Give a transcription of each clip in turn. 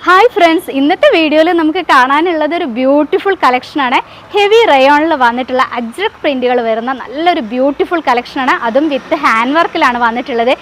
Hi friends, ഇന്നത്തെ വീഡിയോയിൽ നമുക്ക് കാണാനുള്ളത് ഒരു ബ്യൂട്ടിഫുൾ കളക്ഷനാണ്. ഹെവി റയോണിൽ വന്നിട്ടുള്ള അജ്രക് പ്രിൻറ്റുകൾ വരുന്ന നല്ലൊരു ബ്യൂട്ടിഫുൾ കളക്ഷനാണ്. അതും വിത്ത് ഹാൻഡ് വർക്കിലാണ് വന്നിട്ടുള്ളത്.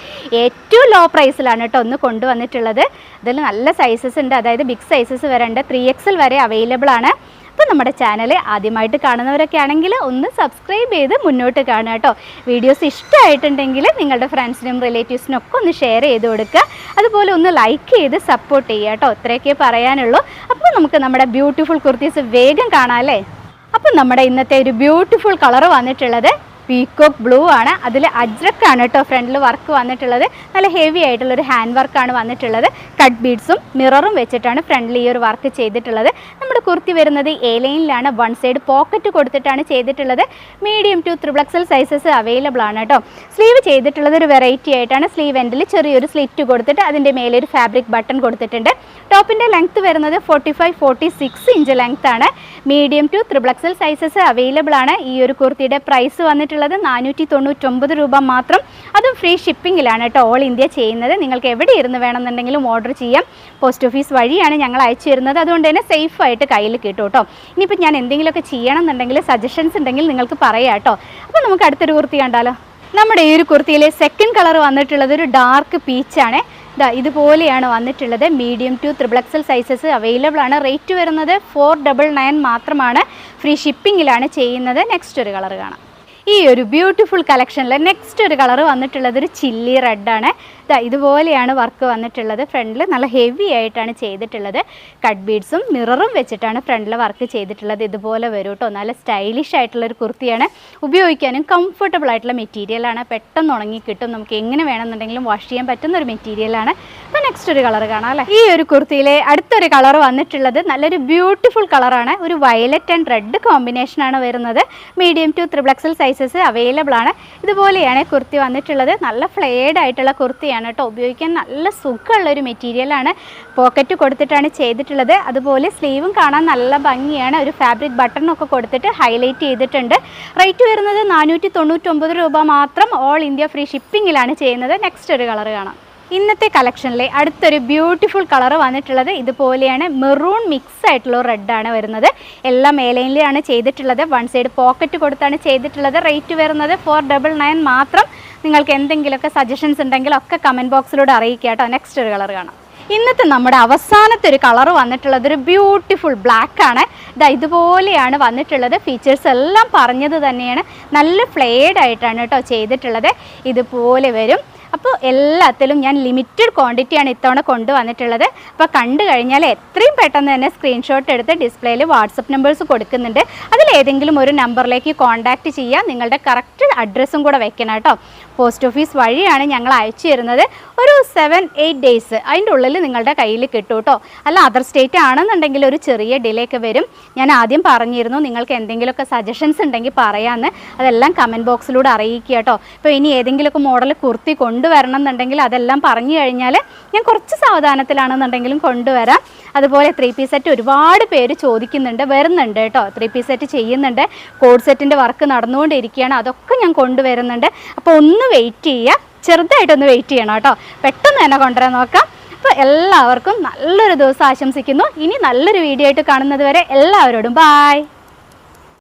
ഏറ്റവും ലോ പ്രൈസിലാണ് കേട്ടോ ഒന്ന് കൊണ്ടുവന്നിട്ടുള്ളത്. ഇതിൽ നല്ല സൈസസ് ഉണ്ട്, അതായത് ബിഗ് സൈസസ് വരെ ഉണ്ട്. 3XL വരെ അവൈലബിൾ ആണ്. അപ്പോൾ നമ്മുടെ ചാനൽ ആദ്യമായിട്ട് കാണുന്നവരൊക്കെ ആണെങ്കിൽ ഒന്ന് സബ്സ്ക്രൈബ് ചെയ്ത് മുന്നോട്ട് കാണുക കേട്ടോ. വീഡിയോസ് ഇഷ്ടമായിട്ടുണ്ടെങ്കിൽ നിങ്ങളുടെ ഫ്രണ്ട്സിനും റിലേറ്റീവ്സിനും ഒക്കെ ഒന്ന് ഷെയർ ചെയ്ത് കൊടുക്കുക. അതുപോലെ ഒന്ന് ലൈക്ക് ചെയ്ത് സപ്പോർട്ട് ചെയ്യുക കേട്ടോ. ഇത്രയൊക്കെ പറയാനുള്ളൂ. അപ്പോൾ നമുക്ക് നമ്മുടെ ബ്യൂട്ടിഫുൾ കുർത്തീസ് വേഗം കാണാം അല്ലേ. അപ്പം നമ്മുടെ ഇന്നത്തെ ഒരു ബ്യൂട്ടിഫുൾ കളർ വന്നിട്ടുള്ളത് പീക്കോക്ക് ബ്ലൂ ആണ്. അതിൽ അജ്രക്കാണ് കേട്ടോ ഫ്രണ്ടിൽ വർക്ക് വന്നിട്ടുള്ളത്. നല്ല ഹെവി ആയിട്ടുള്ളൊരു ഹാൻഡ് വർക്കാണ് വന്നിട്ടുള്ളത്. കട്ട് ബീഡ്സും മിററും വെച്ചിട്ടാണ് ഫ്രണ്ടിൽ ഈ ഒരു വർക്ക് ചെയ്തിട്ടുള്ളത്. നമ്മുടെ കുർത്തി വരുന്നത് എ ലൈനിലാണ്. വൺ സൈഡ് പോക്കറ്റ് കൊടുത്തിട്ടാണ് ചെയ്തിട്ടുള്ളത്. Medium to 3XL sizes available ആണ് കേട്ടോ. സ്ലീവ് ചെയ്തിട്ടുള്ളത് ഒരു വെറൈറ്റി ആയിട്ടാണ്. സ്ലീവ് എൻഡിൽ ചെറിയൊരു സ്ലിറ്റ് കൊടുത്തിട്ട് അതിൻ്റെ മേലെ ഒരു ഫാബ്രിക് ബട്ടൺ കൊടുത്തിട്ടുണ്ട്. ടോപ്പിൻ്റെ ലെങ്ത്ത് വരുന്നത് 45-46 ഇഞ്ച് ലെങ്ത് ആണ്. Medium to 3XL sizes available ആണ്. ഈ ഒരു കുർത്തിയുടെ പ്രൈസ് വന്നിട്ടുള്ളത് 499 രൂപ മാത്രം. അതും ഫ്രീ ഷിപ്പിങ്ങിലാണ് കേട്ടോ. ഓൾ ഇന്ത്യ ചെയ്യുന്നത്. നിങ്ങൾക്ക് എവിടെ ഇരുന്ന് വേണമെന്നുണ്ടെങ്കിലും ഓർഡർ ചെയ്യാം. പോസ്റ്റ് ഓഫീസ് വഴിയാണ് ഞങ്ങൾ അയച്ചു തരുന്നത്. അതുകൊണ്ട് തന്നെ സേഫായിട്ട് കയ്യിൽ കിട്ടും കേട്ടോ. ഇനിയിപ്പോൾ ഞാൻ എന്തെങ്കിലുമൊക്കെ ചെയ്യണം എന്നുണ്ടെങ്കിൽ സജഷൻസ് ഉണ്ടെങ്കിൽ നിങ്ങൾക്ക് പറയാം കേട്ടോ. അപ്പോൾ നമുക്ക് അടുത്തൊരു കുർത്തി കണ്ടാലോ. നമ്മുടെ ഈ ഒരു കുർത്തിയിലെ സെക്കൻഡ് കളർ വന്നിട്ടുള്ളത് ഒരു ഡാർക്ക് പീച്ചാണ്. ഇതുപോലെയാണ് വന്നിട്ടുള്ളത്. Medium to 3XL sizes available ആണ്. റേറ്റ് വരുന്നത് 499 മാത്രമാണ്. ഫ്രീ ഷിപ്പിങ്ങിലാണ് ചെയ്യുന്നത്. നെക്സ്റ്റ് ഒരു കളർ കാണാം. ഈ ഒരു ബ്യൂട്ടിഫുൾ കളക്ഷനിൽ നെക്സ്റ്റ് ഒരു കളർ വന്നിട്ടുള്ളത് ഒരു ചില്ലി റെഡാണ്. ഇതുപോലെയാണ് വർക്ക് വന്നിട്ടുള്ളത്. ഫ്രണ്ടിൽ നല്ല ഹെവി ആയിട്ടാണ് ചെയ്തിട്ടുള്ളത്. കട്ട് ബീഡ്സും മിററും വെച്ചിട്ടാണ് ഫ്രണ്ടിൽ വർക്ക് ചെയ്തിട്ടുള്ളത്. ഇതുപോലെ വരും കേട്ടോ. നല്ല സ്റ്റൈലിഷ് ആയിട്ടുള്ളൊരു കുർത്തിയാണ്. ഉപയോഗിക്കാനും കംഫർട്ടബിൾ ആയിട്ടുള്ള മെറ്റീരിയലാണ്. പെട്ടെന്ന് ഉണങ്ങി കിട്ടും. നമുക്ക് എങ്ങനെ വേണമെന്നുണ്ടെങ്കിലും വാഷ് ചെയ്യാൻ പറ്റുന്ന ഒരു മെറ്റീരിയലാണ്. അപ്പോൾ നെക്സ്റ്റ് ഒരു കളർ കാണാം അല്ലേ. ഈ ഒരു കുർത്തിയിലെ അടുത്തൊരു കളർ വന്നിട്ടുള്ളത് നല്ലൊരു ബ്യൂട്ടിഫുൾ കളറാണ്. ഒരു വയലറ്റ് ആൻഡ് റെഡ് കോമ്പിനേഷനാണ് വരുന്നത്. Medium to 3XL sizes available ആണ്. ഇതുപോലെയാണ് കുർത്തി വന്നിട്ടുള്ളത്. നല്ല ഫ്ലെയർഡ് ആയിട്ടുള്ള കുർത്തിയാണ് കേട്ടോ. ഉപയോഗിക്കാൻ നല്ല സുഖമുള്ളൊരു മെറ്റീരിയലാണ്. പോക്കറ്റ് കൊടുത്തിട്ടാണ് ചെയ്തിട്ടുള്ളത്. അതുപോലെ സ്ലീവും കാണാൻ നല്ല ഭംഗിയാണ്. ഒരു ഫാബ്രിക് ബട്ടണൊക്കെ കൊടുത്തിട്ട് ഹൈലൈറ്റ് ചെയ്തിട്ടുണ്ട്. റേറ്റ് വരുന്നത് 499 രൂപ മാത്രം. ഓൾ ഇന്ത്യ ഫ്രീ ഷിപ്പിങ്ങിലാണ് ചെയ്യുന്നത്. നെക്സ്റ്റ് ഒരു കളർ കാണാം. ഇന്നത്തെ കളക്ഷനിലെ അടുത്തൊരു ബ്യൂട്ടിഫുൾ കളർ വന്നിട്ടുള്ളത് ഇതുപോലെയാണ്. മെറൂൺ മിക്സ് ആയിട്ടുള്ള റെഡാണ് വരുന്നത്. എല്ലാം മേലയിലാണ് ചെയ്തിട്ടുള്ളത്. വൺ സൈഡ് പോക്കറ്റ് കൊടുത്താണ് ചെയ്തിട്ടുള്ളത്. റേറ്റ് വരുന്നത് 499 മാത്രം. നിങ്ങൾക്ക് എന്തെങ്കിലുമൊക്കെ സജഷൻസ് ഉണ്ടെങ്കിൽ ഒക്കെ കമൻറ്റ് ബോക്സിലൂടെ അറിയിക്കുക കേട്ടോ. നെക്സ്റ്റ് ഒരു കളർ കാണാം. ഇന്നത്തെ നമ്മുടെ അവസാനത്തെ ഒരു കളർ വന്നിട്ടുള്ളത് ഒരു ബ്യൂട്ടിഫുൾ ബ്ലാക്ക് ആണ്. ഇതുപോലെയാണ് വന്നിട്ടുള്ളത്. ഫീച്ചേഴ്സ് എല്ലാം പറഞ്ഞത് തന്നെയാണ്. നല്ല ഫ്ലെയർഡ് ആയിട്ടാണ് കേട്ടോ ചെയ്തിട്ടുള്ളത്. ഇതുപോലെ വരും. അപ്പോൾ എല്ലാത്തിലും ഞാൻ ലിമിറ്റഡ് ക്വാണ്ടിറ്റിയാണ് ഇത്തവണ കൊണ്ടുവന്നിട്ടുള്ളത്. അപ്പോൾ കണ്ടു കഴിഞ്ഞാൽ എത്രയും പെട്ടെന്ന് തന്നെ സ്ക്രീൻഷോട്ട് എടുത്ത് ഡിസ്പ്ലേയിൽ വാട്സപ്പ് നമ്പേഴ്സ് കൊടുക്കുന്നുണ്ട്. അതിലേതെങ്കിലും ഒരു നമ്പറിലേക്ക് കോൺടാക്റ്റ് ചെയ്യുക. നിങ്ങളുടെ കറക്റ്റ് അഡ്രസ്സും കൂടെ വെക്കണം കേട്ടോ. പോസ്റ്റ് ഓഫീസ് വഴിയാണ് ഞങ്ങൾ അയച്ചു തരുന്നത്. ഒരു 7-8 ഡേയ്സ് അതിൻ്റെ ഉള്ളിൽ നിങ്ങളുടെ കയ്യിൽ കിട്ടും കേട്ടോ. അല്ല അതർ സ്റ്റേറ്റ് ആണെന്നുണ്ടെങ്കിൽ ഒരു ചെറിയ ഡിലേ ഒക്കെ വരും. ഞാൻ ആദ്യം പറഞ്ഞിരുന്നു നിങ്ങൾക്ക് എന്തെങ്കിലുമൊക്കെ സജഷൻസ് ഉണ്ടെങ്കിൽ പറയാമെന്ന്. അതെല്ലാം കമൻറ്റ് ബോക്സിലൂടെ അറിയിക്കുക കേട്ടോ. ഇപ്പോൾ ഇനി ഏതെങ്കിലുമൊക്കെ മോഡൽ കുർത്തി കൊണ്ടുവരണം എന്നുണ്ടെങ്കിൽ അതെല്ലാം പറഞ്ഞു കഴിഞ്ഞാൽ ഞാൻ കുറച്ച് സാവധാനത്തിലാണെന്നുണ്ടെങ്കിലും കൊണ്ടുവരാം. അതുപോലെ 3 പീസ് സെറ്റ് ഒരുപാട് പേര് ചോദിക്കുന്നുണ്ട്, വരുന്നുണ്ട് കേട്ടോ. 3 പീസ് സെറ്റ് ചെയ്യുന്നുണ്ട്. കോഡ് സെറ്റിൻ്റെ വർക്ക് നടന്നുകൊണ്ടിരിക്കുകയാണ്. അതൊക്കെ ഞാൻ കൊണ്ടുവരുന്നുണ്ട്. അപ്പോൾ ഒന്ന് വെയിറ്റ് ചെയ്യുക. ചെറുതായിട്ടൊന്ന് വെയിറ്റ് ചെയ്യണം കേട്ടോ. പെട്ടെന്ന് തന്നെ കൊണ്ടുവരാൻ നോക്കാം. അപ്പോൾ എല്ലാവർക്കും നല്ലൊരു ദിവസം ആശംസിക്കുന്നു. ഇനി നല്ലൊരു വീഡിയോ ആയിട്ട് കാണുന്നത് വരെ എല്ലാവരോടും ബായ്.